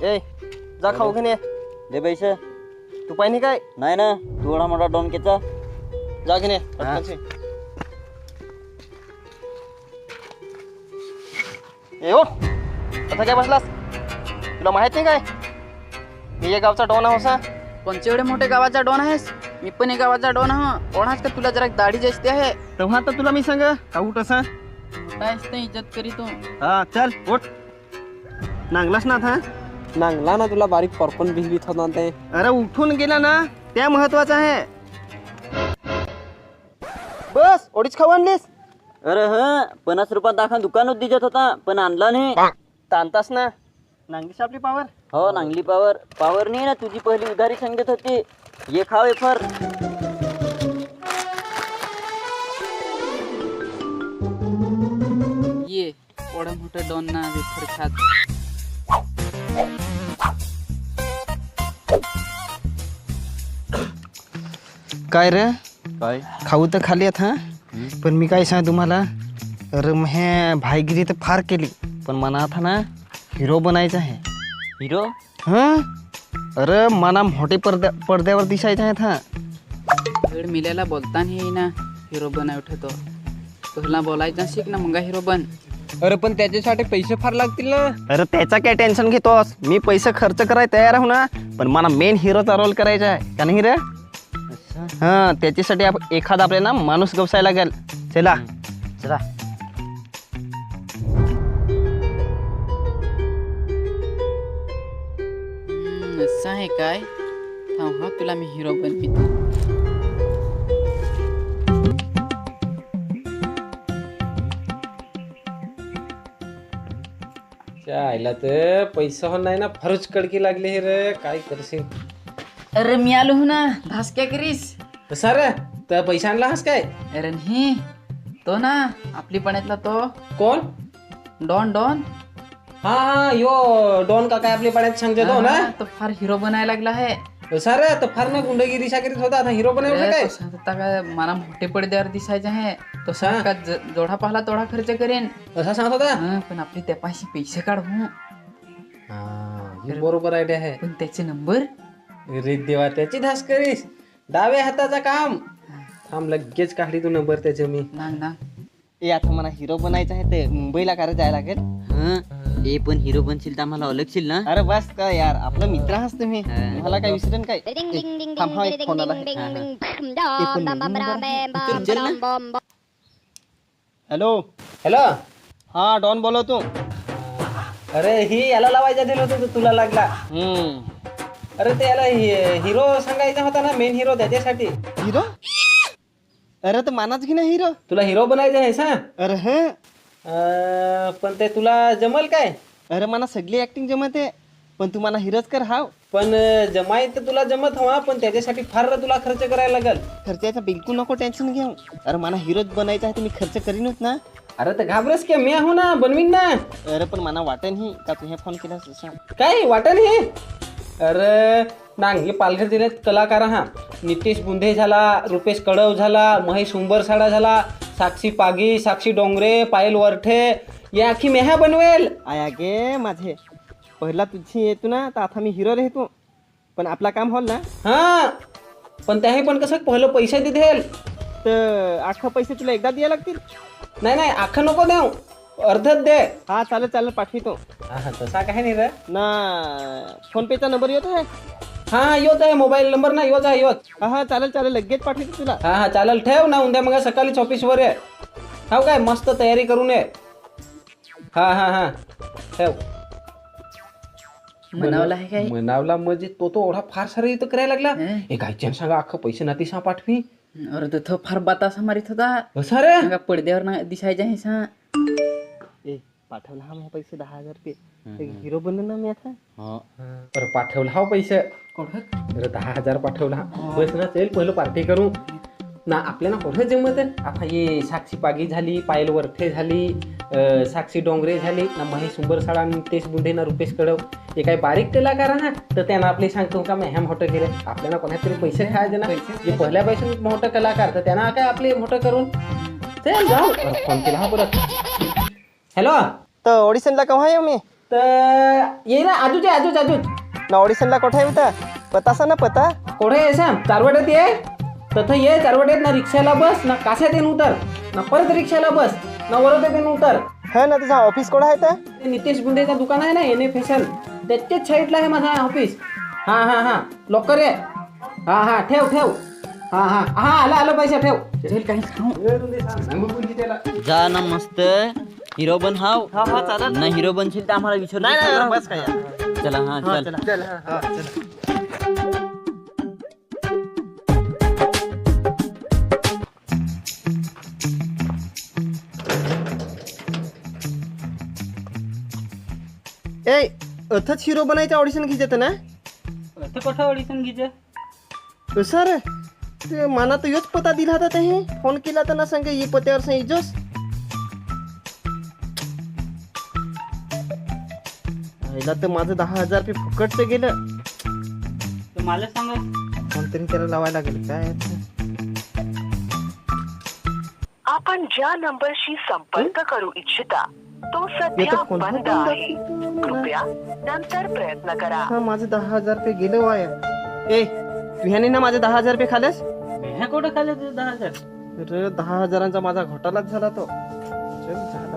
ए जा खाऊ घेणे दे पैसे. तू पाहिजे काय नाही ना तू एवढा मोठा डोनकेचा. जा घेणे ए हो आता काय बसलास तुला माहित नाही काय मी या गावचा डॉन आहे. कोणचे एवढे मोठे गावाचा डॉन आहेस? मी पण एक गावाचा डॉन आहे. कोणाच का तुला जरा दाढी जास्त आहे? तेव्हा तर तुला मी सांग का उठ असा कायच नाही इज्जत करी तू. हा चल उठ नांगलास ना आता नांगला ना तुला बारीक परपन भिजवीत होता ते. अरे उठून गेला ना त्या महत्वाचं आहे. बस ओढीच खाऊ आणलीस अरे हा 50 रुपयात दाखवा दुकानात दिजत होता पण आणला नाही. ताणतास ना नांगलीस आपली पावर. हो नांगली पावर नाही ना तुझी पहिली उधारी सांगत होती. ये खाव वेफर. ये एवढं मोठं डॉन ना वेफर खात. काय रे काय खाऊ तर खाली आहेत हा पण मी काय सांग तुम्हाला अरे हे भाईगिरी तर फार केली पण मना था ना हिरो बनायचं आहे. हिरो? हा अरे मना मोठे पडद्यावर दिसायचं आहे था. वेळ मिल्याला बोलता नाही ना हिरो बनाय ठेवतो. तुला बोलायचं शिक ना मग हिरो बन. अरे पण त्याच्यासाठी पैसे फार लागतील ना. अरे त्याचा काय टेन्शन घेतोस मी पैसे खर्च करायला तयार आहे ना पण मला मेन हिरोचा रोल करायचा आहे का नाही रे. हा त्याच्यासाठी एखादा आपल्याला माणूस गवसायला लागेल. चला चला. असं आहे काय? थांब हा तुला मी हिरो बनवितो. आईला तर पैसा हो नाही ना फारच कडकी लागली हे रे. काय करशील? अरे मी आलो हो ना धास क्या करीस? कसा रे तर पैसा आणला हस काय? अरे नाही तो ना आपली पाण्यातला तो कोण? Don don. हा हा यो डॉन का काय आपली पाण्यात सांगते तो ना. तो फार हिरो बनायला लागला आहे. कसा रे तर फार ना गुंडगिरी करीत होता आता हिरो बनवलं काय? आता काय मला मोठे पडद्यावर दिसायचे आहे. तो का जेवढा पाहला तेवढा खर्च करेन. असा सांगत होता. पण आपली त्यापाशी पैसे काढू. हे बरोबर आयडिया आहे. पण त्याचे नंबर रे देवा त्याची धास करीस. डाव्या हाताचा काम. थांब लगेच काढली तू नंबर त्याचे मी. ना ए आता मला हिरो बनायचं आहे ते मुंबईला करायला जायला लागेल. ए पण हिरो बनशील तर आम्हाला ओळखशील ना. अरे बस का यार आपला मित्र आहात तुम्ही मला काय विसरेन काय. थांब हा एक फोन आला. Hello hello. हा डॉन बोलवतो. अरे ही याला लावायचा दिलं होतं तर तुला लागला. अरे ते याला हिरो सांगायचा होता ना मेन हिरो त्याच्यासाठी. हिरो अरे तर मानाच घे ना हिरो. तुला हिरो बनायचं आहे सा. अरे हा पण ते तुला जमल काय? अरे मला सगळी ऍक्टिंग जमते पण तू मला हिरोच कर. हाव पण जमाय तर तुला जमत हवा पण त्याच्यासाठी फार तुला खर्च करायला लागल. खर्चाचा बिलकुल नको टेन्शन घेऊ. अरे मला हिरोच बनायचं आहे तर मी खर्च करीनच ना. अरे तर घाबरस की मी आहो ना बनवीन ना. अरे पण मला वाटेन ही का तू हे फोन केलास काय वाटण हे? अरे नांगी पालघर जिल्ह्यात कलाकार हा नितेश बुंधे झाला, रुपेश कडव झाला, महेश उंबरसाडा झाला, साक्षी पागी, साक्षी डोंगरे, पायल वरठे या आखी मेहा बनवेल. आया गे माझे पहिला तुझी येतो ना तर आता मी हिरो राहतो पण आपला काम होल ना. हा पण त्याही पण कसं पहिलं पैसे देईल तर अख्खा पैसे तुला एकदा द्यायला लागतील. नाही नाही अख्खं नको देऊ अर्धच दे. हा चालेल पाठवितो. हा तसा काही नाही रे ना फोन पेचा नंबर येतो आहे. हा योच आहे मोबाईल नंबर ना योच आहे योच. हा चालेल लगेच पाठवतो तुला. हा चालेल ठेव ना उद्या मग सकाळीच ऑफिसवर आहे. हो काय मस्त तयारी करून ये. हा ठेव. म्हणावला आहे काय? म्हणावला म्हणजे तो एवढा फार सारे इथं करायला लागला. एक गायच्यान सांगा अख्खं पैसे नाती सा पाठवी. अरे तो फार बातासा मारित होता. असं रे सांगा पडद्यावर ना दिसायचे आहे सा. ए पाठवला हा माझे पैसे 10,000 रुपये हिरो बनलो ना मी आता. बरं पाठवला हा पैसे. अरे 10,000 पाठवला. बस ना चल पहिलं पार्टी करू ना. आपल्याला कुठं जमत आहे. आता ये साक्षी पागी झाली, पायल वरठे झाली, साक्षी डोंगरे झाली ना, महेश उंबरसाडा, नितेश बुंढे ना, रुपेश कडव हे काही बारीक कलाकार ना तर त्यांना आपले सांगतो का मॅम मोठं केलं. आपल्याला कोणातरी पैसे खायचे ना जे पहिल्या पैसे मोठं कलाकार तर त्यांना काय आपले मोठं करून चल जाऊ. फोन केला हा परत. हॅलो तर ऑडिशनला केव्हा येऊ मी. तर ये ना आजूच ना ऑडिशनला कोठे होता पतासा ना पता कोठे आहे सांग चारवड्यात ये तथं ये चारवड्यात ना रिक्षाला बस ना काशात येऊन उतर ना परत रिक्षाला बस ना वरत येऊन उतर. हा ना तुझा ऑफिस कोठा आहे तर ते नितेश गुंडेचं दुकान आहे ना एन फॅशन त्याच्याच साईडला आहे माझा ऑफिस. हा लवकर ये. हा ठेव हा आलं पैसा ठेव. चल काहीच खाऊ. सांगू कोणती त्याला जा ना मस्त हिरो बन हाव ना हिरो बनशील तर आम्हाला विचार नाही बस काय चला हा चल चल हा चल. ए अथच हिरो बनायचं ऑडिशन घ्यायचं ना ते कुठं ऑडिशन घ्यायचं सर ते मला तर योच पता दिला होता ते फोन केला तर ना सांग ये पत्यावर सांग इजोस आईला तर माझं 10,000 रुपये फुकटचं गेलं. तर मला सांगा कोणतरी त्याला लावायला लागेल काय आपण ज्या नंबरशी संपर्क करू इच्छिता तो येतो सध्या कोण? बंद आहे. कृपया नंतर प्रयत्न करा. हा माझं 10,000 रुपये गेलं वाया. ए तू ह्याने ना माझे 10,000 रुपये खाल्यास ह्या कुठं खाल्लं तुझं 10,000 तर 10,000चा माझा घोटाळाच झाला तो. चल झालं.